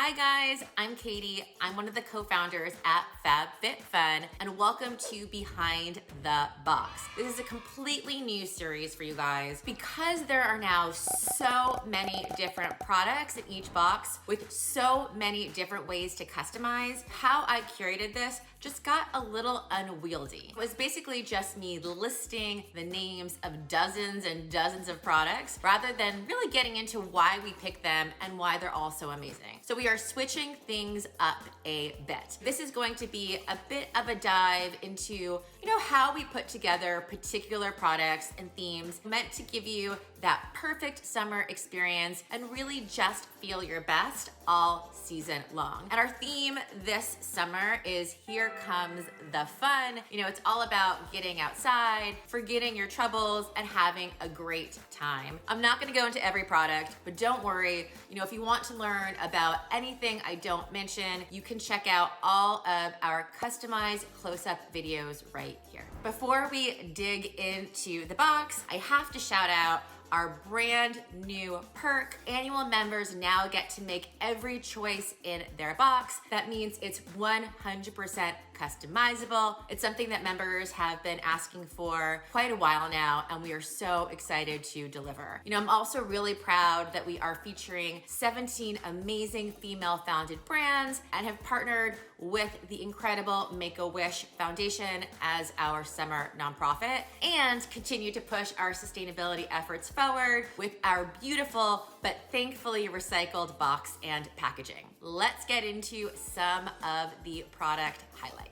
Hi guys, I'm Katie. I'm one of the co-founders at FabFitFun, and welcome to Behind the Box. This is a completely new series for you guys because there are now so many different products in each box with so many different ways to customize. How I curated this just got a little unwieldy. It was basically just me listing the names of dozens and dozens of products rather than really getting into why we picked them and why they're all so amazing. So we are switching things up a bit. This is going to be a bit of a dive into, how we put together particular products and themes meant to give you that perfect summer experience and really just feel your best all season long. And our theme this summer is Here Comes the Fun. It's all about getting outside, forgetting your troubles, and having a great time. I'm not gonna go into every product, but don't worry. If you want to learn about anything I don't mention, you can check out all of our customized close-up videos right here. Before we dig into the box, I have to shout out our brand new perk. Annual members now get to make every choice in their box. That means it's 100% customizable. It's something that members have been asking for quite a while now, and we are so excited to deliver. I'm also really proud that we are featuring 17 amazing female-founded brands and have partnered with the incredible Make-A-Wish Foundation as our summer nonprofit, and continue to push our sustainability efforts forward with our beautiful but thankfully recycled box and packaging. Let's get into some of the product highlights.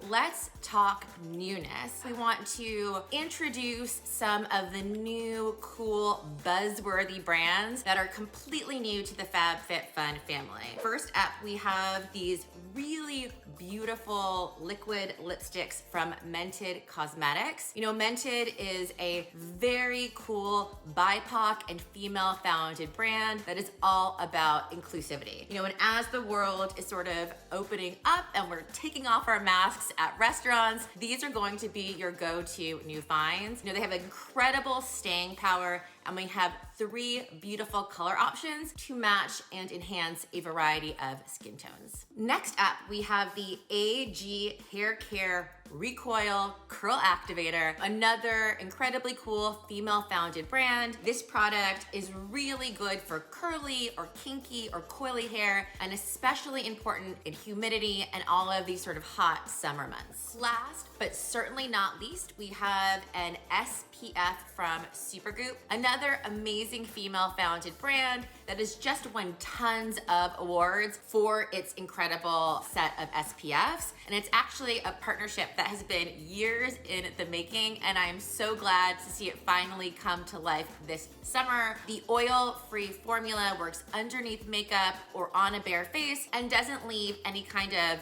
Let's talk newness. We want to introduce some of the new, cool, buzzworthy brands that are completely new to the FabFitFun family. First up, we have these really beautiful liquid lipsticks from Mented Cosmetics. Mented is a very cool BIPOC and female-founded brand that is all about inclusivity. And as the world is sort of opening up and we're taking off our masks at restaurants, these are going to be your go-to new finds. They have incredible staying power, and we have 3 beautiful color options to match and enhance a variety of skin tones. Next up, we have the AG Hair Care Recoil Curl Activator, another incredibly cool female-founded brand. This product is really good for curly or kinky or coily hair, and especially important in humidity and all of these sort of hot summer months. Last, but certainly not least, we have an SPF from Supergoop, another amazing female-founded brand that has just won tons of awards for its incredible set of SPFs. And it's actually a partnership that has been years in the making, and I am so glad to see it finally come to life this summer. The oil-free formula works underneath makeup or on a bare face and doesn't leave any kind of,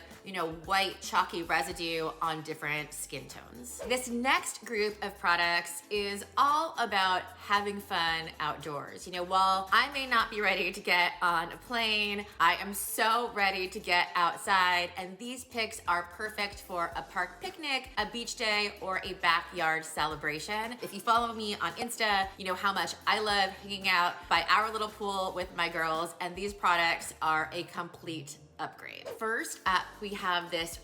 white chalky residue on different skin tones. This next group of products is all about having fun outdoors. While I may not be ready to get on a plane, I am so ready to get outside, and these picks are perfect for a park picnic, a beach day, or a backyard celebration. If you follow me on Insta, you know how much I love hanging out by our little pool with my girls, and these products are a complete upgrade. First up, we have this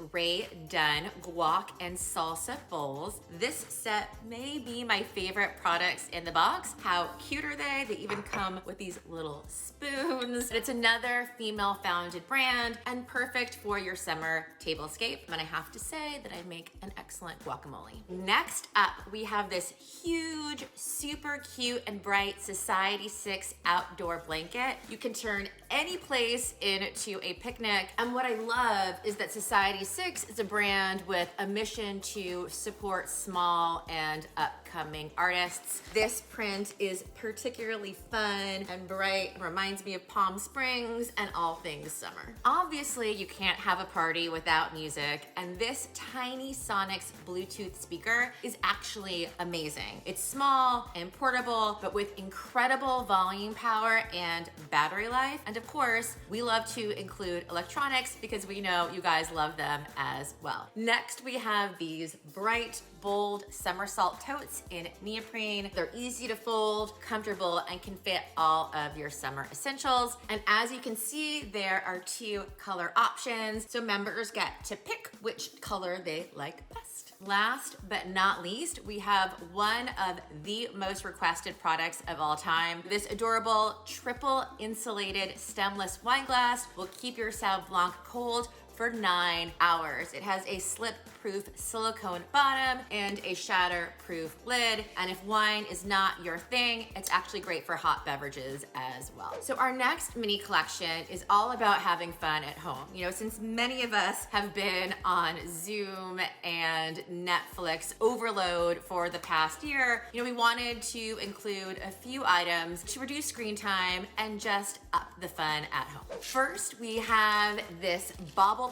Dunn Guac and Salsa bowls. This set may be my favorite products in the box. How cute are they? They even come with these little spoons. It's another female-founded brand and perfect for your summer tablescape. And I have to say that I make an excellent guacamole. Next up, we have this huge, super cute and bright Society 6 outdoor blanket. You can turn any place into a picnic. And what I love is that Society 6 is a brand with a mission to support small and upcoming artists. This print is particularly fun and bright and reminds me of Palm Springs and all things summer. Obviously, you can't have a party without music, and this tiny Sonix Bluetooth speaker is actually amazing. It's small and portable, but with incredible volume power and battery life. And of course, we love to include electronics because we know you guys love them as well. Next, we have these bright bold Summersalt totes in neoprene. They're easy to fold, comfortable, and can fit all of your summer essentials. And as you can see, there are 2 color options, so members get to pick which color they like best. Last but not least, we have one of the most requested products of all time. This adorable triple insulated stemless wine glass will keep your Sauv Blanc cold for 9 hours. It has a slip-proof silicone bottom and a shatter-proof lid. And if wine is not your thing, it's actually great for hot beverages as well. So our next mini collection is all about having fun at home. You know, since many of us have been on Zoom and Netflix overload for the past year, you know, we wanted to include a few items to reduce screen time and just up the fun at home. First, we have this Baublebar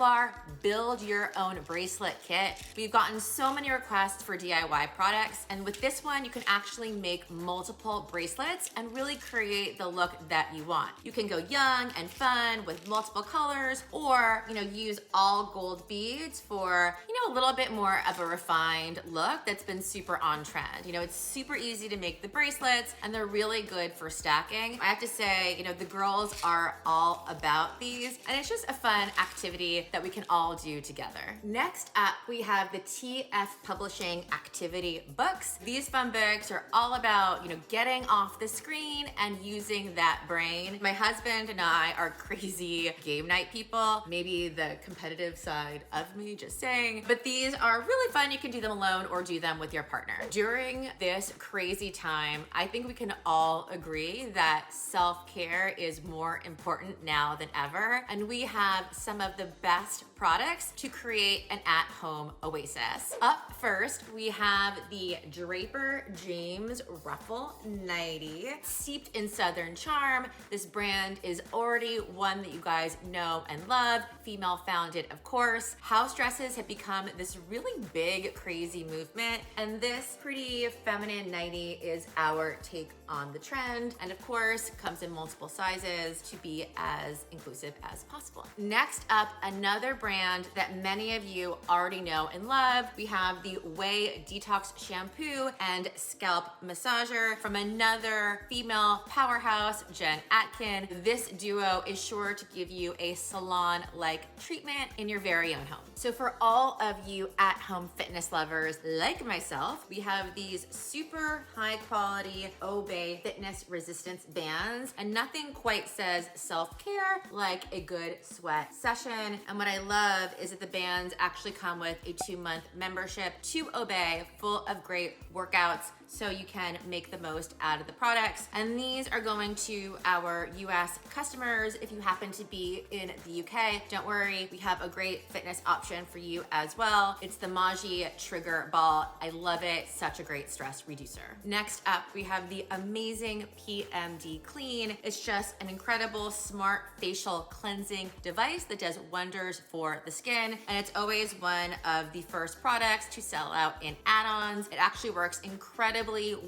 Build Your Own Bracelet Kit. We've gotten so many requests for DIY products, and with this one, you can actually make multiple bracelets and really create the look that you want. You can go young and fun with multiple colors, or, you know, use all gold beads for, you know, a little bit more of a refined look that's been super on trend. You know, it's super easy to make the bracelets, and they're really good for stacking. I have to say, you know, the girls are all about these, and it's just a fun activity that we can all do together. Next up, we have the TF Publishing activity books. These fun books are all about, you know, getting off the screen and using that brain. My husband and I are crazy game night people, maybe the competitive side of me, just saying, but these are really fun. You can do them alone or do them with your partner. During this crazy time, I think we can all agree that self-care is more important now than ever, and we have some of the best products to create an at-home oasis. Up first, we have the Draper James Ruffle Nightie. Steeped in Southern charm, this brand is already one that you guys know and love. Female founded, of course. House dresses have become this really big, crazy movement, and this pretty feminine nightie is our take on the trend, and of course, comes in multiple sizes to be as inclusive as possible. Next up, another brand that many of you already know and love. We have the OUAI Detox Shampoo and Scalp Massager from another female powerhouse, Jen Atkin. This duo is sure to give you a salon-like treatment in your very own home. So for all of you at-home fitness lovers like myself, we have these super high-quality Obé fitness resistance bands, and nothing quite says self-care like a good sweat session. And what I love is that the bands actually come with a 2-month membership to Obé, full of great workouts, so you can make the most out of the products. And these are going to our US customers. If you happen to be in the UK, don't worry, we have a great fitness option for you as well. It's the Maji Trigger Ball. I love it, such a great stress reducer. Next up, we have the amazing PMD Clean. It's just an incredible smart facial cleansing device that does wonders for the skin, and it's always one of the first products to sell out in add-ons. It actually works incredibly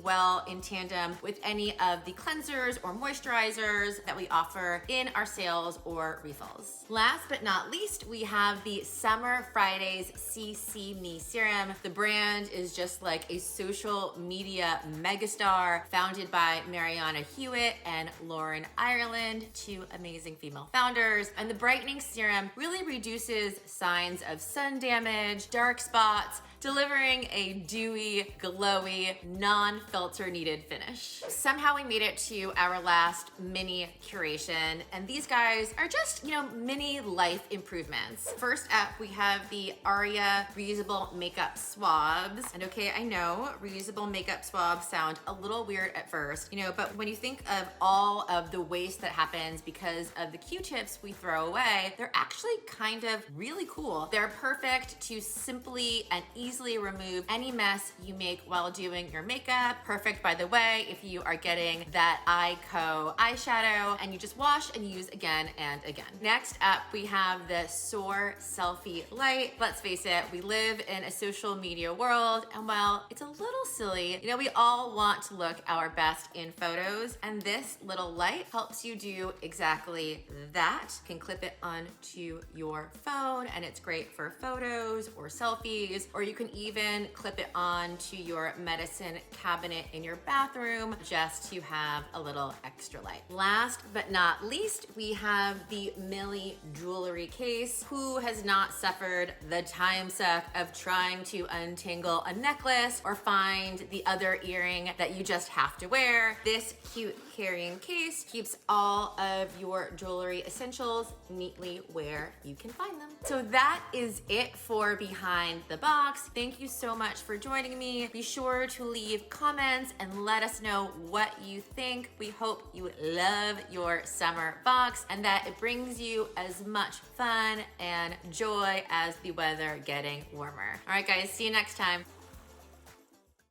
well in tandem with any of the cleansers or moisturizers that we offer in our sales or refills. Last but not least, we have the Summer Fridays CC Me Serum. The brand is just like a social media megastar, founded by Mariana Hewitt and Lauren Ireland, 2 amazing female founders. And the brightening serum really reduces signs of sun damage, dark spots, delivering a dewy, glowy, non-filter needed finish. Somehow we made it to our last mini curation, and these guys are just, you know, mini life improvements. First up, we have the Aria reusable makeup swabs. And okay, I know reusable makeup swabs sound a little weird at first, you know, but when you think of all of the waste that happens because of the Q-tips we throw away, they're actually kind of really cool. They're perfect to simply and easily remove any mess you make while doing your makeup. Perfect, by the way, if you are getting that Ico eyeshadow and you just wash and use again and again. Next up, we have the Soar Selfie Light. Let's face it, we live in a social media world, and while it's a little silly, you know, we all want to look our best in photos, and this little light helps you do exactly that. You can clip it onto your phone, and it's great for photos or selfies, or you could can even clip it on to your medicine cabinet in your bathroom just to have a little extra light. Last but not least, we have the Millie jewelry case. Who has not suffered the time suck of trying to untangle a necklace or find the other earring that you just have to wear? This cute carrying case keeps all of your jewelry essentials neatly where you can find them. So that is it for Behind the Box. Thank you so much for joining me. Be sure to leave comments and let us know what you think. We hope you love your summer box and that it brings you as much fun and joy as the weather getting warmer. All right, guys, see you next time.